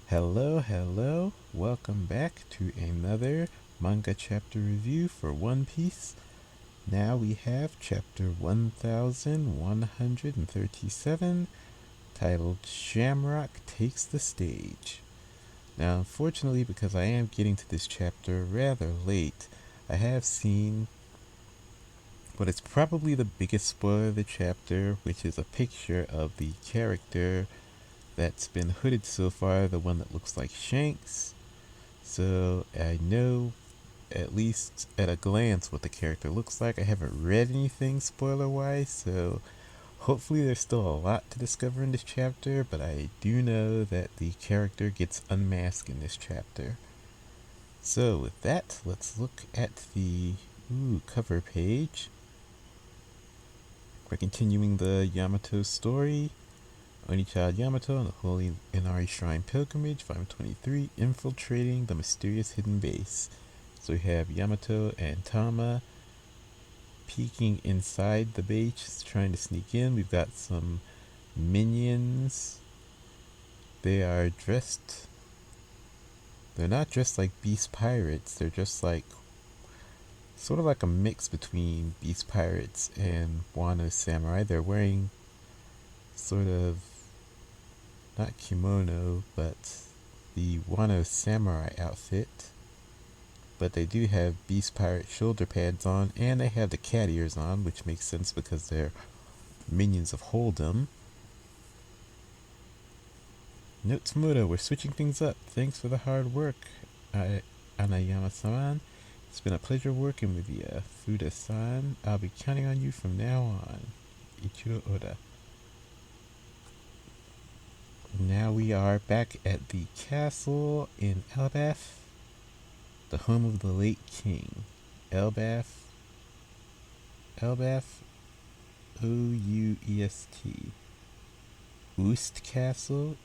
Hello, welcome back to another manga chapter review for One Piece. Now we have chapter 1137, titled Shamrock Takes the Stage. Now, unfortunately, because I am getting to this chapter rather late, I have seen what is probably the biggest spoiler of the chapter, which is a picture of the character that's been hooded so far, the one that looks like Shanks. So I know at least at a glance what the character looks like. I haven't read anything spoiler wise, so hopefully there's still a lot to discover in this chapter, but I do know that the character gets unmasked in this chapter. So with that, let's look at the cover page. We're continuing the Yamato story. Only Child Yamato on the Holy Inari Shrine Pilgrimage, Volume 23, infiltrating the mysterious hidden base. So we have Yamato and Tama peeking inside the base, trying to sneak in. We've got some minions. They are dressed... They're not dressed like beast pirates. They're just like... sort of like a mix between beast pirates and Wano samurai. They're wearing sort of... not kimono, but the Wano samurai outfit. But they do have beast pirate shoulder pads on, and they have the cat ears on, which makes sense because they're minions of Hold'em. Note to Moto, we're switching things up. Thanks for the hard work, Anayama-san. It's been a pleasure working with you, Fuda-san. I'll be counting on you from now on. Ichiro Oda. Now we are back at the castle in Elbaf, the home of the late king. Elbaf, O-U-E-S-T. Oost Castle.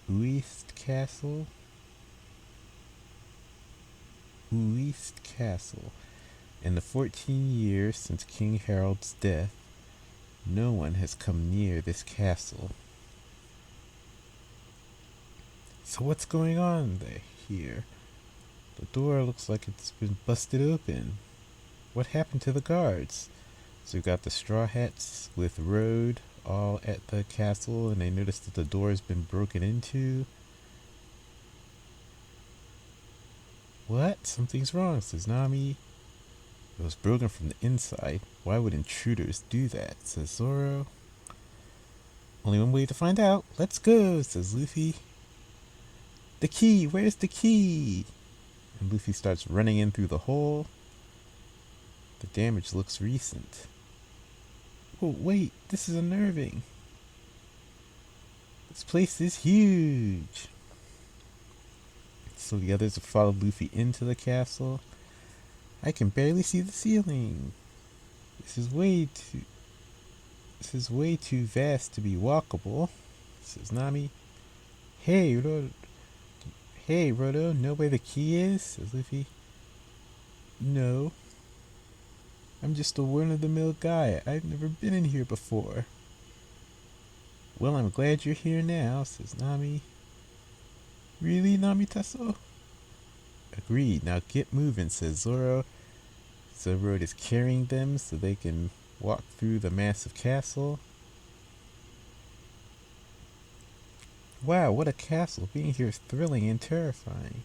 In the 14 years since King Harold's death, no one has come near this castle. So what's going on here? The door looks like it's been busted open. What happened to the guards? So we've got the Straw Hats with Road all at the castle, and they noticed that the door has been broken into. What? Something's wrong, says Nami. It was broken from the inside. Why would intruders do that, says Zoro. Only one way to find out. Let's go, says Luffy. The key! Where's the key? And Luffy starts running in through the hole. The damage looks recent. Oh, wait, this is unnerving. This place is huge. So the others have followed Luffy into the castle. I can barely see the ceiling. This is way too vast to be walkable, says Nami. Hey, Rodo, know where the key is? Says Luffy. No. I'm just a run-of-the-mill guy. I've never been in here before. Well, I'm glad you're here now, says Nami. Really, Nami-taso? Agreed. Now get moving, says Zoro. Zoro is carrying them so they can walk through the massive castle. Wow, what a castle. Being here is thrilling and terrifying.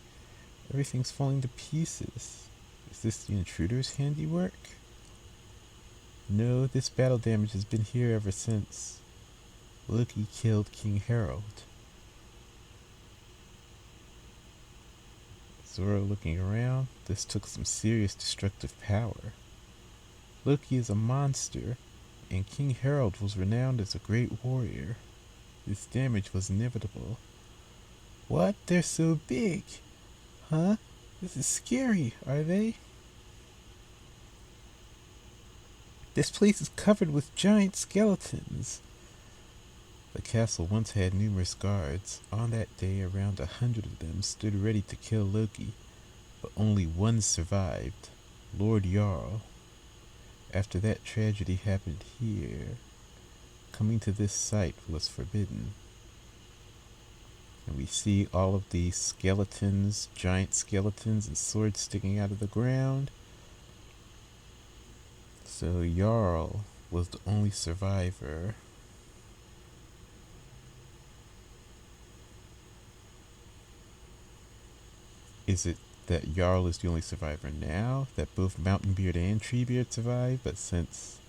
Everything's falling to pieces. Is this the intruder's handiwork? No, this battle damage has been here ever since Loki killed King Harold. Zoro looking around. This took some serious destructive power. Loki is a monster, and King Harold was renowned as a great warrior. This damage was inevitable. What? They're so big! Huh? This is scary, are they? This place is covered with giant skeletons. The castle once had numerous guards. On that day, around 100 of them stood ready to kill Loki, but only one survived, Lord Jarl. After that tragedy happened here, coming to this site was forbidden. And we see all of these skeletons, giant skeletons, and swords sticking out of the ground. So Jarl was the only survivor. Is it that Jarl is the only survivor now? That both Mountainbeard and Treebeard survive, but since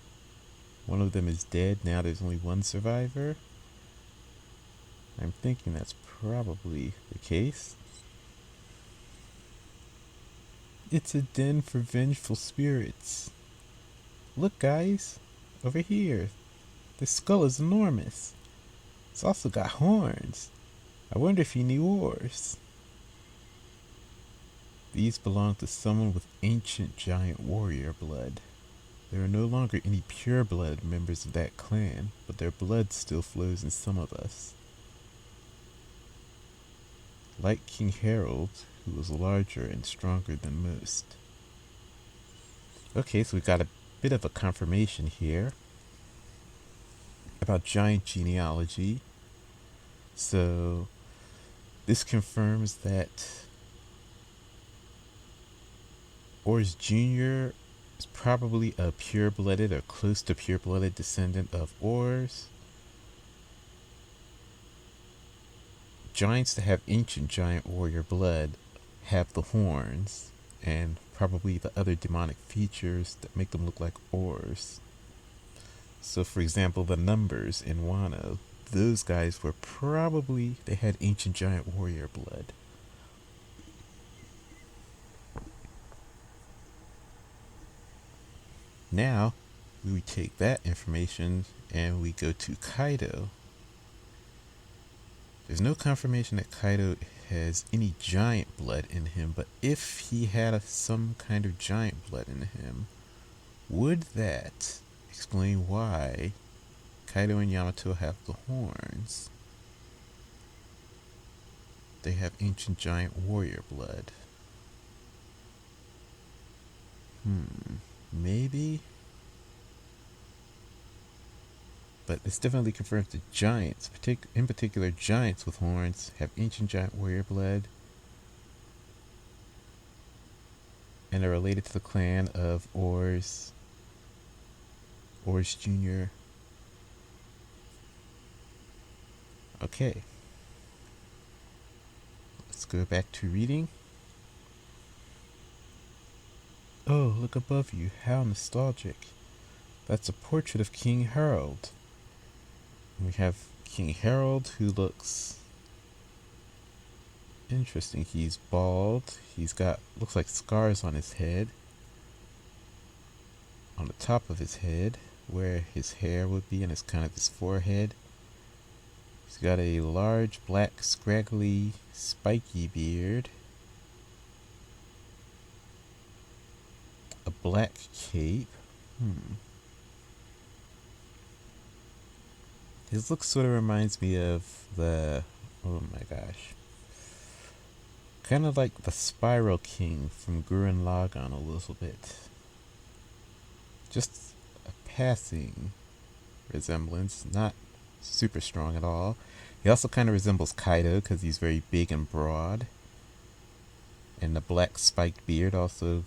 one of them is dead, now there's only one survivor? I'm thinking that's probably the case. It's a den for vengeful spirits. Look, guys, over here. The skull is enormous. It's also got horns. I wonder if he knew oars. These belong to someone with ancient giant warrior blood. There are no longer any pure-blood members of that clan, but their blood still flows in some of us. Like King Harold, who was larger and stronger than most. Okay, so we got a bit of a confirmation here about giant genealogy. So this confirms that Ors Jr. is probably a pure-blooded or close to pure-blooded descendant of Ors. Giants that have ancient giant warrior blood have the horns and probably the other demonic features that make them look like Ors. So for example, the numbers in Wano, those guys were probably, they had ancient giant warrior blood. Now, we take that information and we go to Kaido. There's no confirmation that Kaido has any giant blood in him, but if he had some kind of giant blood in him, would that explain why Kaido and Yamato have the horns? They have ancient giant warrior blood. Maybe? But this definitely confirms that giants, in particular giants with horns, have ancient giant warrior blood and are related to the clan of Ors Jr. Okay. Let's go back to reading. Oh, look above you. How nostalgic. That's a portrait of King Harold. We have King Harold, who looks interesting. He's bald. He's got, looks like scars on his head. On the top of his head, where his hair would be, and it's kind of his forehead. He's got a large, black, scraggly, spiky beard. A black cape. His look sort of reminds me of the, oh my gosh, kind of like the Spiral King from Gurren Lagann a little bit. Just a passing resemblance, not super strong at all. He also kind of resembles Kaido because he's very big and broad. And the black spiked beard also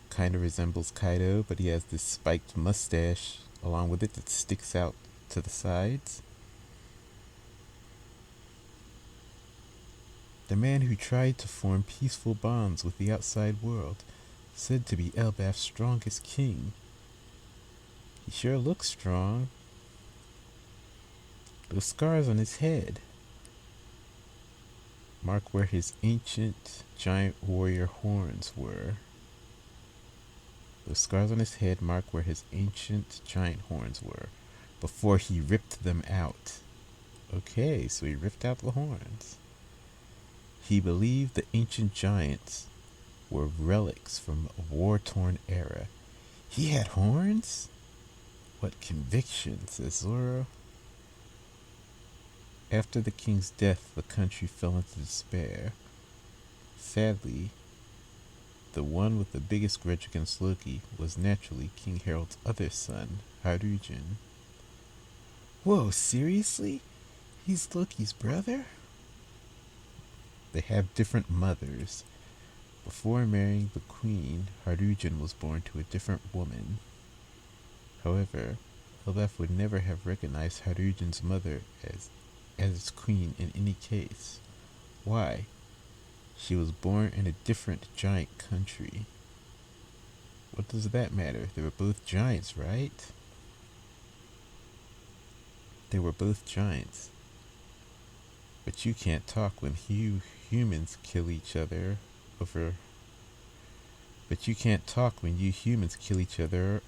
kind of resembles Kaido, but he has this spiked mustache along with it that sticks out to the sides. The man who tried to form peaceful bonds with the outside world, said to be Elbaf's strongest king. He sure looks strong. Those scars on his head mark where his ancient giant warrior horns were. Those scars on his head mark where his ancient giant horns were before he ripped them out. Okay, so he ripped out the horns. He believed the ancient giants were relics from a war-torn era. He had horns? What conviction, says Zoro. After the king's death, the country fell into despair. Sadly, the one with the biggest grudge against Loki was naturally King Harold's other son, Harujin. Whoa, seriously? He's Loki's brother? They have different mothers. Before marrying the queen, Harujin was born to a different woman. However, Elbaf would never have recognized Harujin's mother as its queen in any case. Why? She was born in a different giant country. What does that matter? They were both giants, right? They were both giants. But you can't talk when humans kill each other over. But you can't talk when you humans kill each other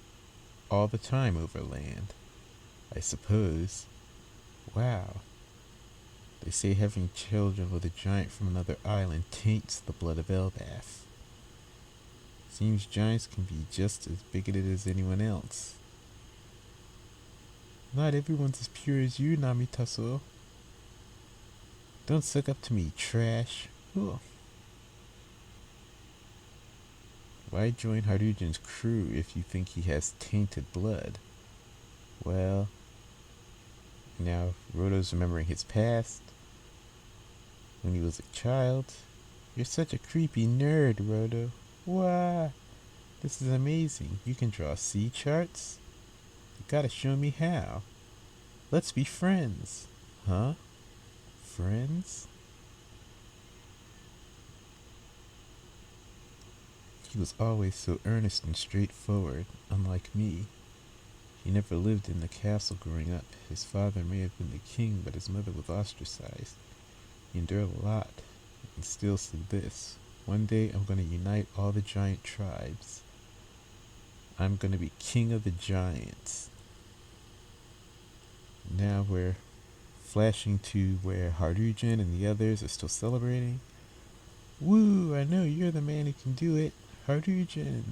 all the time over land. I suppose. Wow. They say having children with a giant from another island taints the blood of Elbaf. Seems giants can be just as bigoted as anyone else. Not everyone's as pure as you, Namitaso. Don't suck up to me, trash. Ooh. Why join Harujin's crew if you think he has tainted blood? Well, now Roto's remembering his past. When he was a child. You're such a creepy nerd, Roto. Wow, this is amazing. You can draw sea charts? You gotta show me how. Let's be friends. Huh? Friends? He was always so earnest and straightforward, unlike me. He never lived in the castle growing up. His father may have been the king, but his mother was ostracized. He endured a lot, and still said this. One day I'm going to unite all the giant tribes. I'm going to be king of the giants. Now we're flashing to where Harujin and the others are still celebrating. Woo, I know you're the man who can do it. Harujin.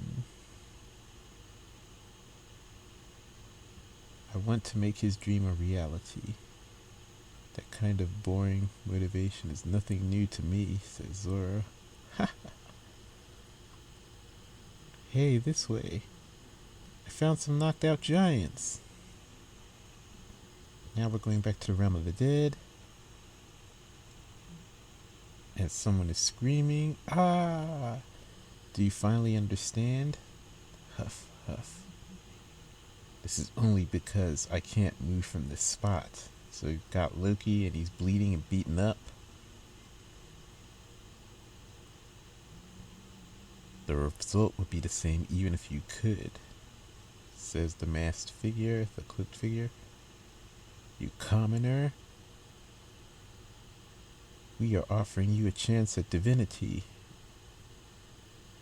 I want to make his dream a reality. That kind of boring motivation is nothing new to me, says Zora. Hey, this way. I found some knocked out giants. Now we're going back to the realm of the dead. And someone is screaming. Ah! Do you finally understand? Huff, huff. This is only because I can't move from this spot. So you've got Loki and he's bleeding and beaten up. The result would be the same even if you could, says the masked figure, the cloaked figure. You commoner. We are offering you a chance at divinity.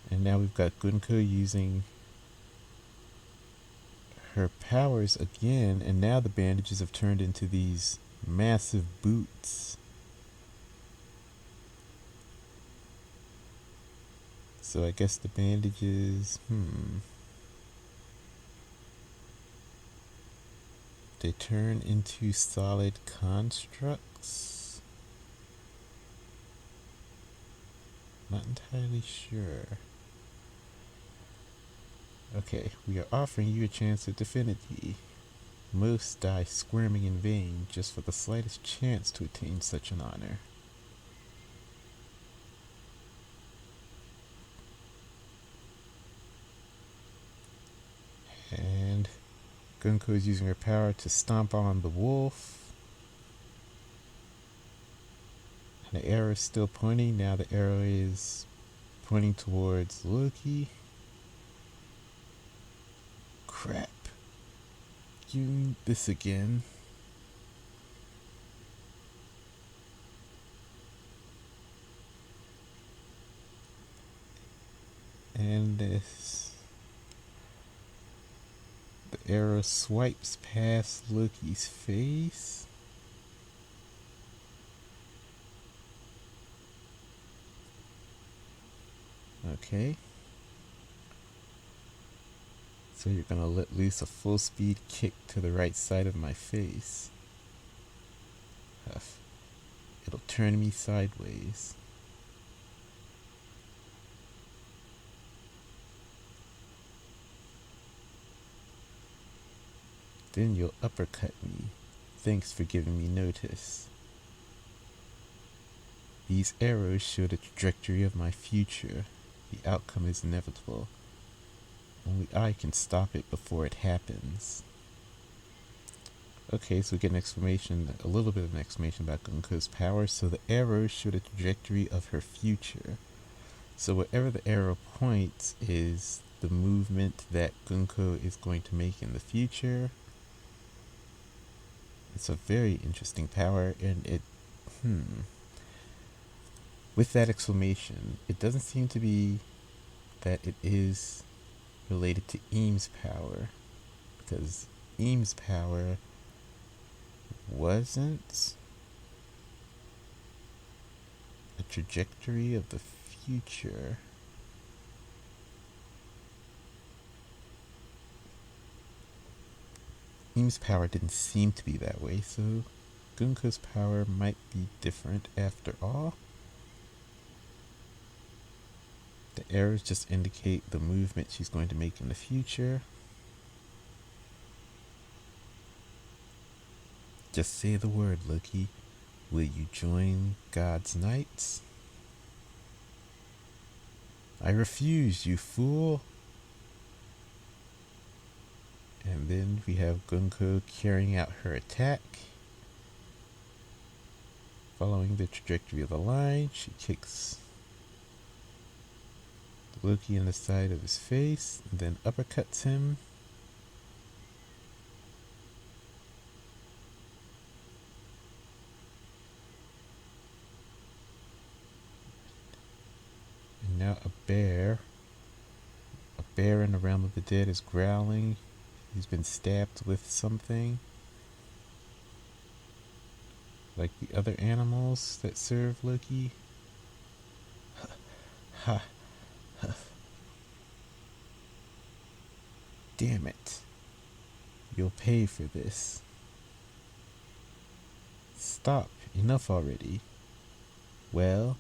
And now we've got Gunko using her powers again, and now the bandages have turned into these massive boots. So I guess the bandages, they turn into solid constructs? Not entirely sure. Okay, we are offering you a chance at divinity. Most die squirming in vain just for the slightest chance to attain such an honor. And Gunko is using her power to stomp on the wolf. And the arrow is still pointing. Now the arrow is pointing towards Loki. Crap. You need this again. And this. The arrow swipes past Loki's face. Okay. So you're gonna let loose a full speed kick to the right side of my face. Huff. It'll turn me sideways. Then you'll uppercut me. Thanks for giving me notice. These arrows show the trajectory of my future. The outcome is inevitable. Only I can stop it before it happens. Okay, so we get an explanation, a little bit of an explanation about Gunko's power. So the arrows show the trajectory of her future. So wherever the arrow points is the movement that Gunko is going to make in the future. It's a very interesting power, and with that exclamation, it doesn't seem to be that it is related to Eames' power, because Eames' power wasn't a trajectory of the future. Eames' power didn't seem to be that way, so Gunko's power might be different after all. The arrows just indicate the movement she's going to make in the future. Just say the word, Loki. Will you join God's Knights? I refuse, you fool. And then we have Gunko carrying out her attack. Following the trajectory of the line, she kicks Loki in the side of his face, and then uppercuts him. And now a bear in the realm of the dead is growling. He's been stabbed with something. Like the other animals that serve Loki. Ha. Damn it. You'll pay for this. Stop. Enough already. Well,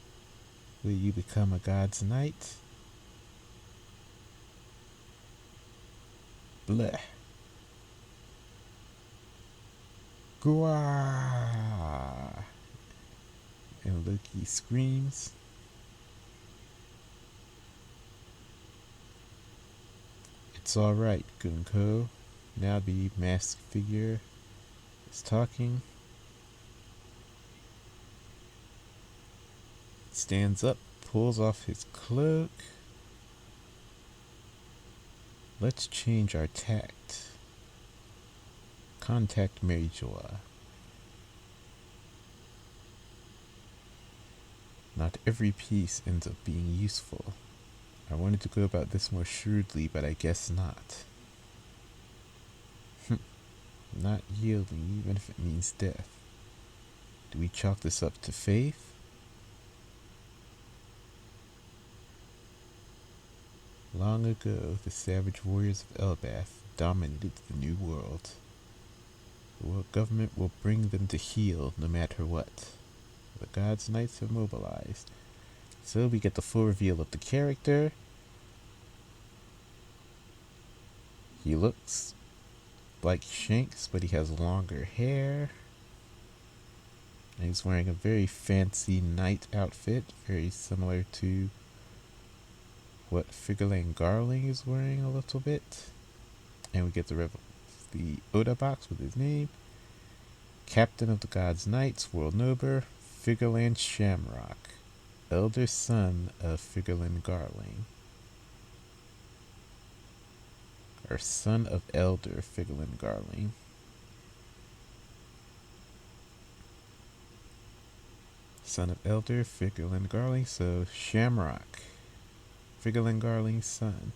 will you become a God's Knight? Bleh. Gwah! And Loki screams. It's alright, Gunko. Now the masked figure is talking. Stands up, pulls off his cloak. Let's change our tact. Contact Mary Joa. Not every piece ends up being useful. I wanted to go about this more shrewdly, but I guess not. Not yielding, even if it means death. Do we chalk this up to faith? Long ago, the savage warriors of Elbath dominated the New World. The world government will bring them to heel no matter what. The God's Knights have mobilized. So we get the full reveal of the character. He looks like Shanks, but he has longer hair. And he's wearing a very fancy knight outfit, very similar to what Figurlane Garling is wearing a little bit. And we get the Oda box with his name. Captain of the God's Knights, World Nober, Figurlane Shamrock, elder son of Figurlane Garling. Or son of elder Figurlane Garling. Son of elder Figurlane Garling, so Shamrock, Figurlane Garling's son.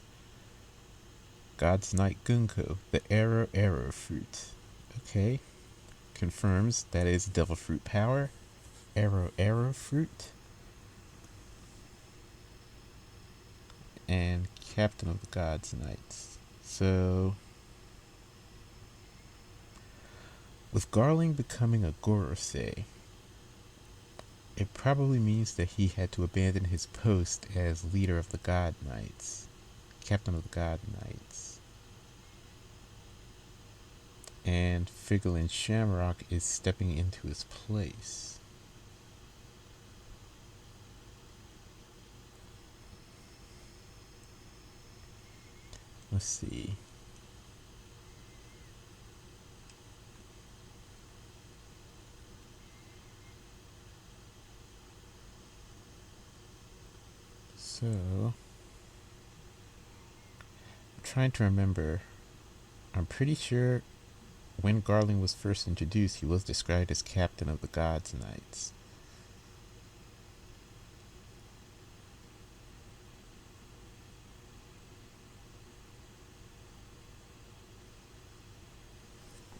God's Knight Gunko, the arrow fruit. Okay. Confirms that is devil fruit power. Arrow fruit. And captain of the God's Knights. So, with Garling becoming a Gorosei, it probably means that he had to abandon his post as leader of the God Knights, captain of the God Knights. And Figurlane Shamrock is stepping into his place. let's see. So, I'm trying to remember. I'm pretty sure when Garling was first introduced, he was described as captain of the Gods Knights.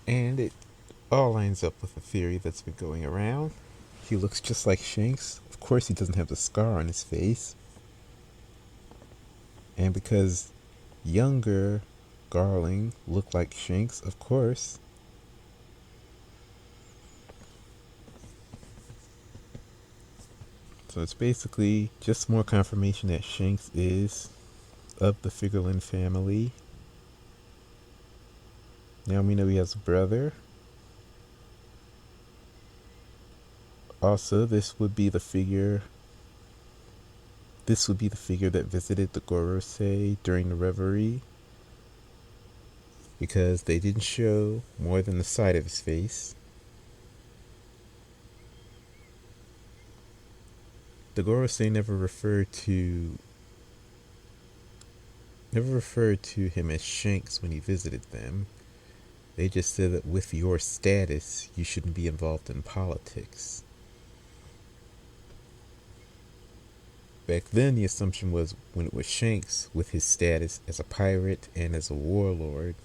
And it all lines up with a theory that's been going around. He looks just like Shanks. Of course, he doesn't have the scar on his face. And because younger Garling looked like Shanks, of course, so it's basically just more confirmation that Shanks is of the Figurlin family. Now we know he has a brother. Also, this would be the figure that visited the Gorosei during the reverie, because they didn't show more than the side of his face. The Gorosei never referred to him as Shanks when he visited them. They just said that with your status, you shouldn't be involved in politics. Back then, the assumption was when it was Shanks, with his status as a pirate and as a warlord,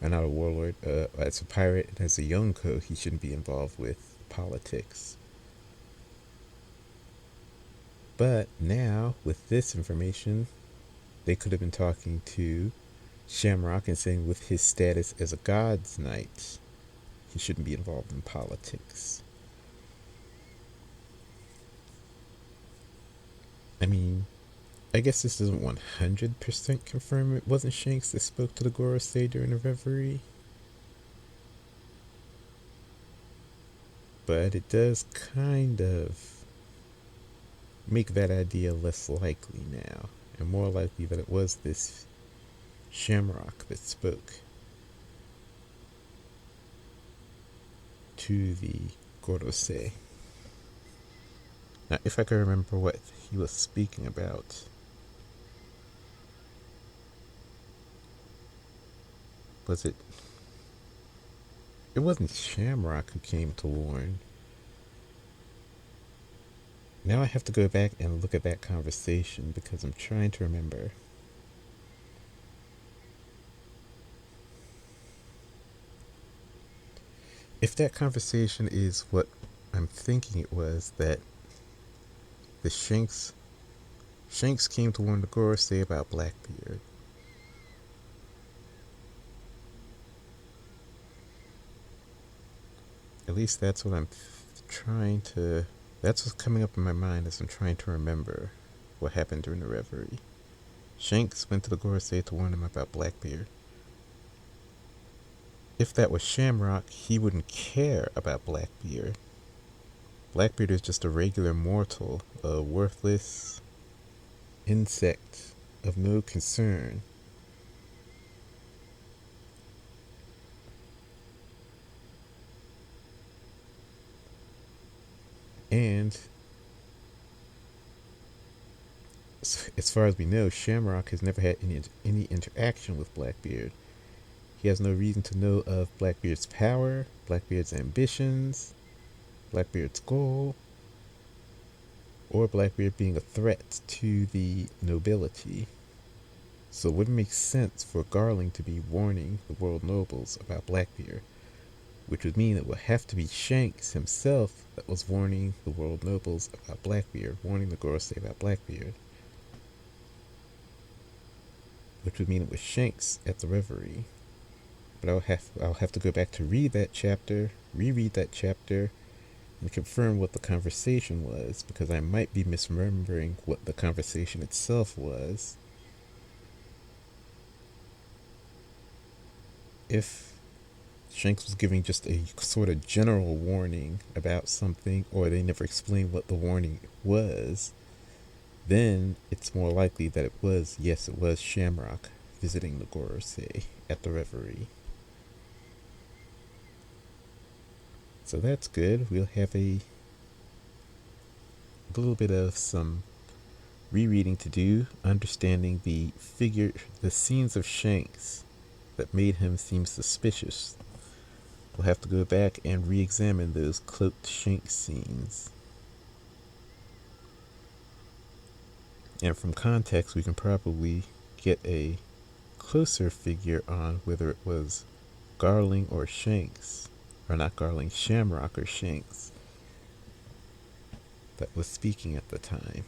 not a warlord, as a pirate and as a Yonko, he shouldn't be involved with politics. But now, with this information, they could have been talking to Shamrock and saying with his status as a God's Knight, he shouldn't be involved in politics. I mean, I guess this doesn't 100% confirm it wasn't Shanks that spoke to the Gorosei during the reverie, but it does kind of make that idea less likely now, and more likely that it was this Shamrock that spoke to the Gorosei. Now, if I can remember what he was speaking about, was it? It wasn't Shamrock who came to warn. Now I have to go back and look at that conversation because I'm trying to remember. If that conversation is what I'm thinking it was, that the Shanks came to warn the Gorosei about Blackbeard. At least that's what I'm trying to. That's what's coming up in my mind as I'm trying to remember what happened during the reverie. Shanks went to the Gorosei to warn him about Blackbeard. If that was Shamrock, he wouldn't care about Blackbeard. Blackbeard is just a regular mortal, a worthless insect of no concern. And as far as we know, Shamrock has never had any interaction with Blackbeard. He has no reason to know of Blackbeard's power, Blackbeard's ambitions, Blackbeard's goal, or Blackbeard being a threat to the nobility. So it wouldn't make sense for Garling to be warning the world nobles about Blackbeard, which would mean it would have to be Shanks himself that was warning the world nobles about Blackbeard, warning the Gorosei about Blackbeard. Which would mean it was Shanks at the reverie. But I'll have to go back to reread that chapter, and confirm what the conversation was, because I might be misremembering what the conversation itself was. If Shanks was giving just a sort of general warning about something, or they never explained what the warning was, then it's more likely that it was Shamrock visiting the Gorosei at the Reverie. So that's good. We'll have a little bit of some rereading to do, understanding the scenes of Shanks that made him seem suspicious. We'll have to go back and re-examine those cloaked Shank scenes. And from context, we can probably get a closer figure on whether it was Garling or Shanks, or not Garling, Shamrock or Shanks, that was speaking at the time.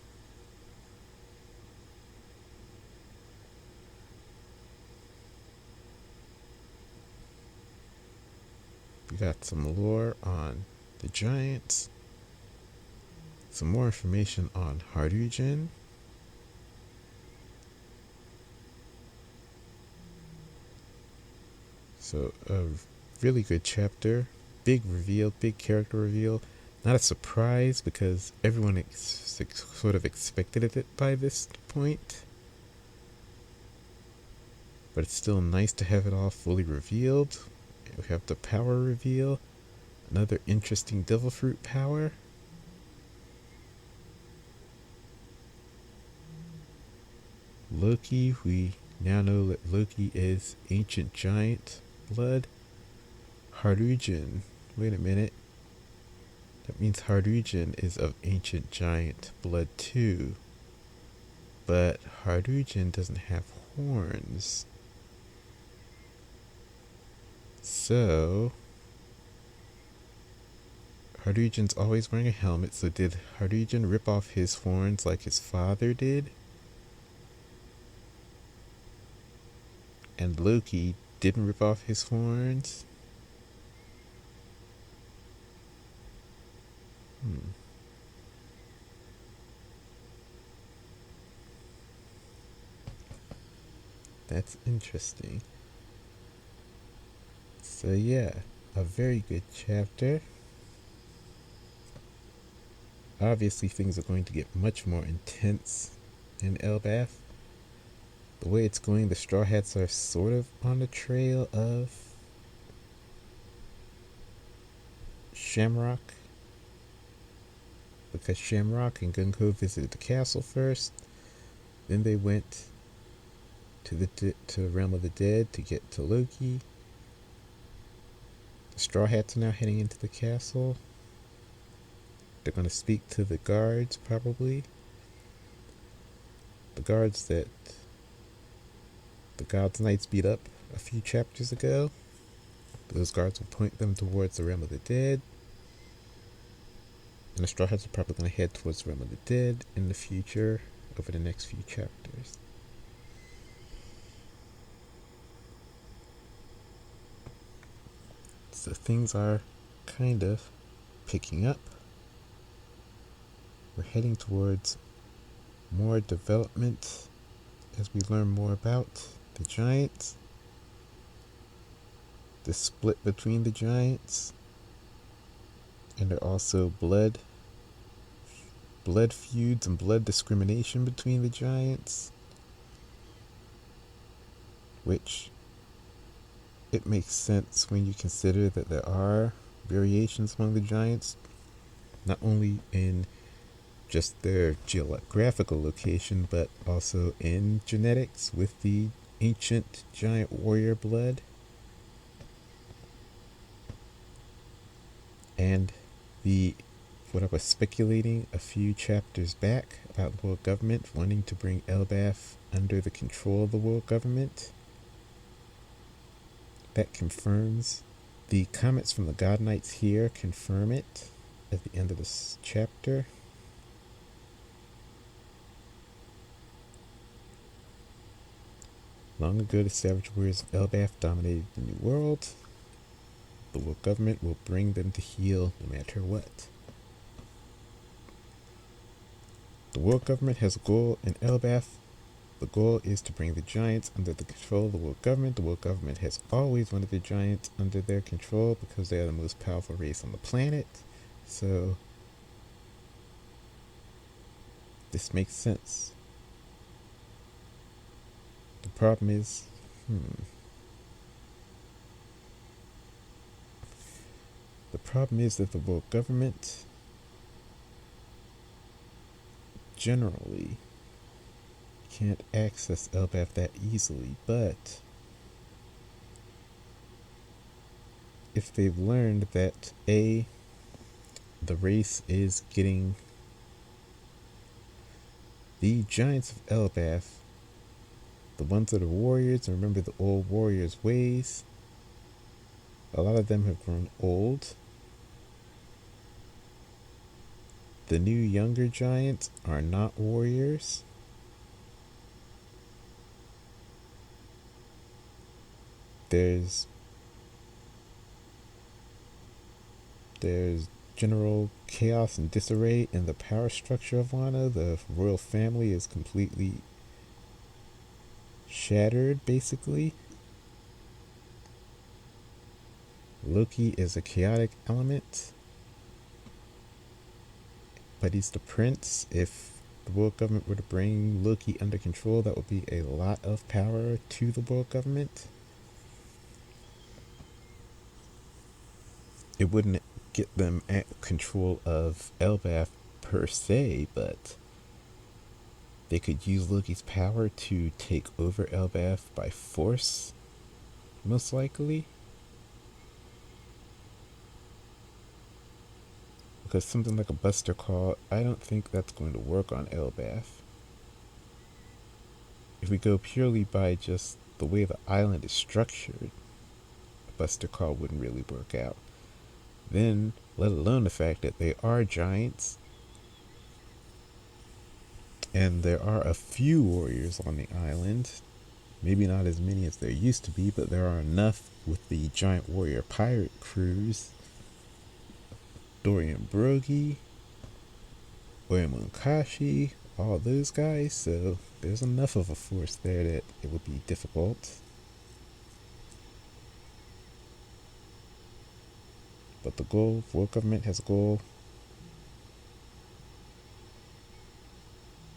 We got some lore on the giants, some more information on Harujen, so a really good chapter, big reveal, big character reveal. Not a surprise because everyone sort of expected it by this point, but it's still nice to have it all fully revealed. We have the power reveal, another interesting devil fruit power. Loki, we now know that Loki is ancient giant blood. Harujen, wait a minute. That means Harujen is of ancient giant blood too. But Harujen doesn't have horns. So Harujen's always wearing a helmet, so did Harujen rip off his horns like his father did? And Loki didn't rip off his horns? That's interesting. So yeah, a very good chapter. Obviously things are going to get much more intense in Elbaf. The way it's going, the Straw Hats are sort of on the trail of Shamrock, because Shamrock and Gunko visited the castle first. Then they went to the Realm of the Dead to get to Loki. The Straw Hats are now heading into the castle. They're going to speak to the guards, probably. The guards that the Gods Knights beat up a few chapters ago. Those guards will point them towards the Realm of the Dead. And the Straw Hats are probably going to head towards the Realm of the Dead in the future, over the next few chapters. So things are kind of picking up. We're heading towards more development as we learn more about the giants, the split between the giants, and there are also blood feuds and blood discrimination between the giants, which it makes sense when you consider that there are variations among the giants, not only in just their geographical location, but also in genetics with the ancient giant warrior blood. And what I was speculating a few chapters back about the world government wanting to bring Elbaf under the control of the world government, that confirms. The comments from the God Knights here confirm it at the end of this chapter. Long ago, the savage warriors of Elbaf dominated the New World. The world government will bring them to heel no matter what. The world government has a goal in Elbaf. The goal is to bring the giants under the control of the world government. The world government has always wanted the giants under their control because they are the most powerful race on the planet. So this makes sense. The problem is, the problem is that the world government generally can't access Elbaf that easily, but if they've learned that the race is getting the giants of Elbaf, the ones that are warriors, and remember the old warriors' ways, a lot of them have grown old. The new younger giants are not warriors. There's general chaos and disarray in the power structure of Wano. The royal family is completely shattered, basically. Loki is a chaotic element, but he's the prince. If the world government were to bring Loki under control, that would be a lot of power to the world government. It wouldn't get them at control of Elbaf per se, but they could use Loki's power to take over Elbaf by force, most likely. Because something like a Buster Call, I don't think that's going to work on Elbaf. If we go purely by just the way the island is structured, a Buster Call wouldn't really work out. Then, let alone the fact that they are giants, and there are a few warriors on the island. Maybe not as many as there used to be, but there are enough with the giant warrior pirate crews. Dorian Brogy, Oyamunkashi, all those guys, so there's enough of a force there that it would be difficult. But the goal, world government has a goal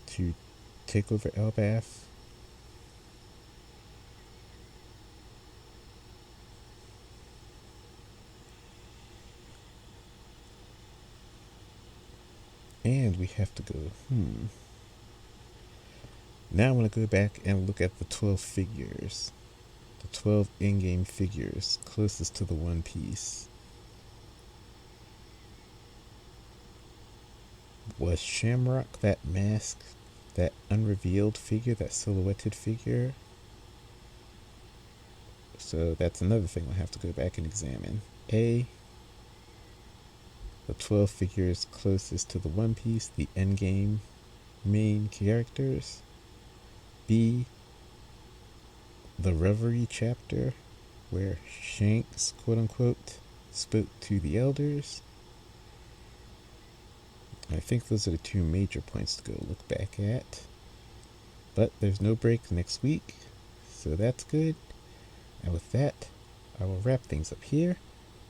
to take over Elbaf. And we have to go, Now I want to go back and look at the 12 figures. The 12 in-game figures closest to the One Piece. Was Shamrock that mask, that unrevealed figure, that silhouetted figure? So that's another thing we'll have to go back and examine. The 12 figures closest to the One Piece, the endgame main characters. B, the Reverie chapter, where Shanks, quote unquote, spoke to the elders. I think those are the two major points to go look back at. But there's no break next week, so that's good. And with that, I will wrap things up here.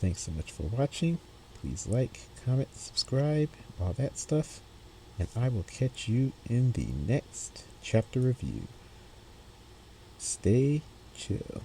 Thanks so much for watching. Please like, comment, subscribe, all that stuff. And I will catch you in the next chapter review. Stay chill.